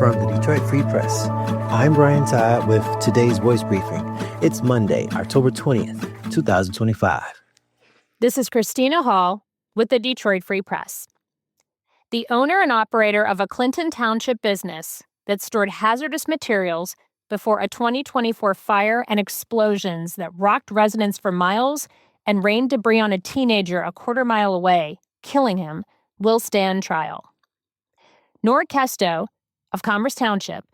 from the Detroit Free Press. I'm Brian Todd with today's voice briefing. It's Monday, October 20th, 2025. This is Christina Hall with the Detroit Free Press. The owner and operator of a Clinton Township business that stored hazardous materials before a 2024 fire and explosions that rocked residents for miles and rained debris on a teenager a quarter-mile away, killing him, will stand trial. Nora Kesto of Commerce Township,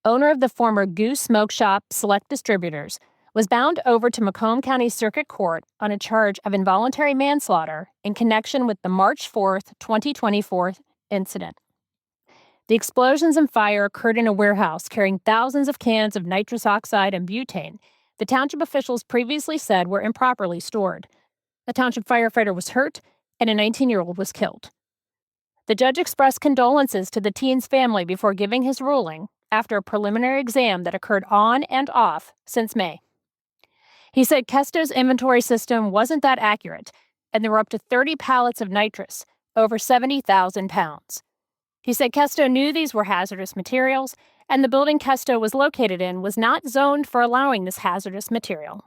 owner of the former Goose Smoke Shop Select Distributors, was bound over to Macomb County Circuit Court on a charge of involuntary manslaughter in connection with the March 4, 2024 incident. The explosions and fire occurred in a warehouse carrying thousands of cans of nitrous oxide and butane the township officials previously said were improperly stored. A township firefighter was hurt, and a 19-year-old was killed. The judge expressed condolences to the teen's family before giving his ruling after a preliminary exam that occurred on and off since May. He said Kesto's inventory system wasn't that accurate, and there were up to 30 pallets of nitrous, over 70,000 pounds. He said Kesto knew these were hazardous materials, and the building Kesto was located in was not zoned for allowing this hazardous material.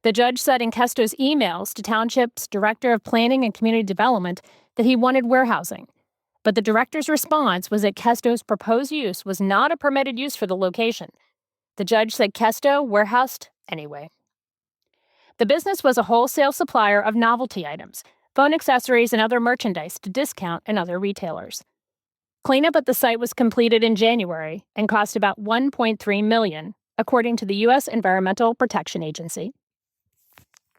The judge said in Kesto's emails to Township's Director of Planning and Community Development that he wanted warehousing, but the director's response was that Kesto's proposed use was not a permitted use for the location. The judge said Kesto warehoused anyway. The business was a wholesale supplier of novelty items, phone accessories, and other merchandise to Discount and other retailers. Cleanup at the site was completed in January and cost about $1.3 million, according to the U.S. Environmental Protection Agency.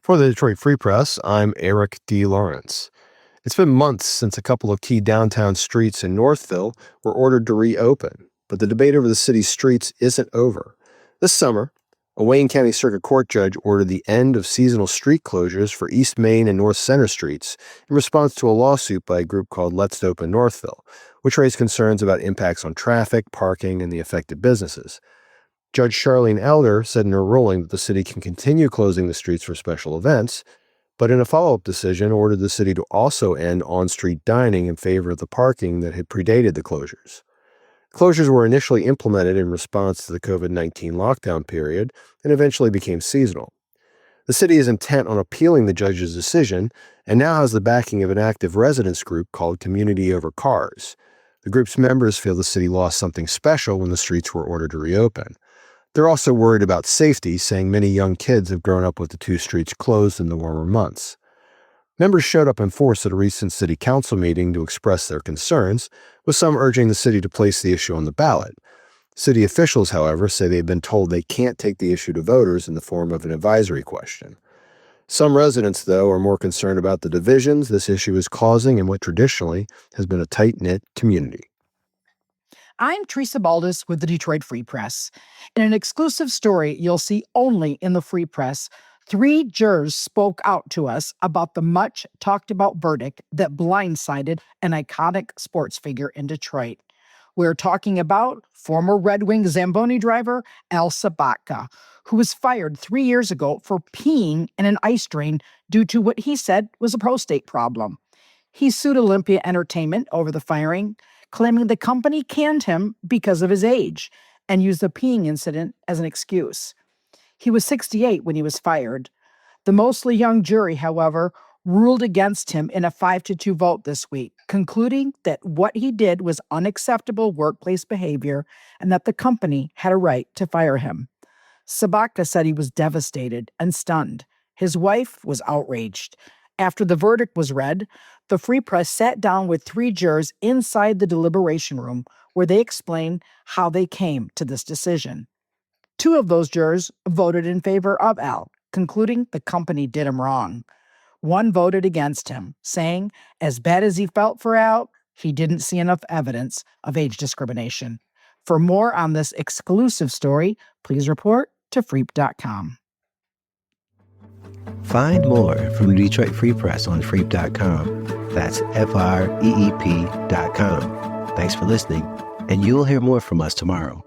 For the Detroit Free Press, I'm Eric D. Lawrence. It's been months since a couple of key downtown streets in Northville were ordered to reopen, but the debate over the city's streets isn't over. This summer, a Wayne County Circuit Court judge ordered the end of seasonal street closures for East Main and North Center streets in response to a lawsuit by a group called Let's Open Northville, which raised concerns about impacts on traffic, parking, and the affected businesses. Judge Charlene Elder said in her ruling that the city can continue closing the streets for special events, but in a follow-up decision ordered the city to also end on-street dining in favor of the parking that had predated the closures. Closures were initially implemented in response to the COVID-19 lockdown period and eventually became seasonal. The city is intent on appealing the judge's decision and now has the backing of an active residents group called Community Over Cars. The group's members feel the city lost something special when the streets were ordered to reopen. They're also worried about safety, saying many young kids have grown up with the two streets closed in the warmer months. Members showed up in force at a recent city council meeting to express their concerns, with some urging the city to place the issue on the ballot. City officials, however, say they've been told they can't take the issue to voters in the form of an advisory question. Some residents, though, are more concerned about the divisions this issue is causing in what traditionally has been a tight-knit community. I'm Teresa Baldus with the Detroit Free Press. In an exclusive story you'll see only in the Free Press, 3 jurors spoke out to us about the much-talked-about verdict that blindsided an iconic sports figure in Detroit. We're talking about former Red Wing Zamboni driver Al Sabatka, who was fired 3 years ago for peeing in an ice drain due to what he said was a prostate problem. He sued Olympia Entertainment over the firing, claiming the company canned him because of his age and used the peeing incident as an excuse. He was 68 when he was fired. The mostly young jury, however, ruled against him in a 5-2 vote this week, concluding that what he did was unacceptable workplace behavior and that the company had a right to fire him. Sabatka said he was devastated and stunned. His wife was outraged. After the verdict was read, the Free Press sat down with 3 jurors inside the deliberation room where they explained how they came to this decision. 2 of those jurors voted in favor of Al, concluding the company did him wrong. 1 voted against him, saying, as bad as he felt for Al, he didn't see enough evidence of age discrimination. For more on this exclusive story, please report to freep.com. Find more from the Detroit Free Press on freep.com. That's FREEP.com. Thanks for listening, and you'll hear more from us tomorrow.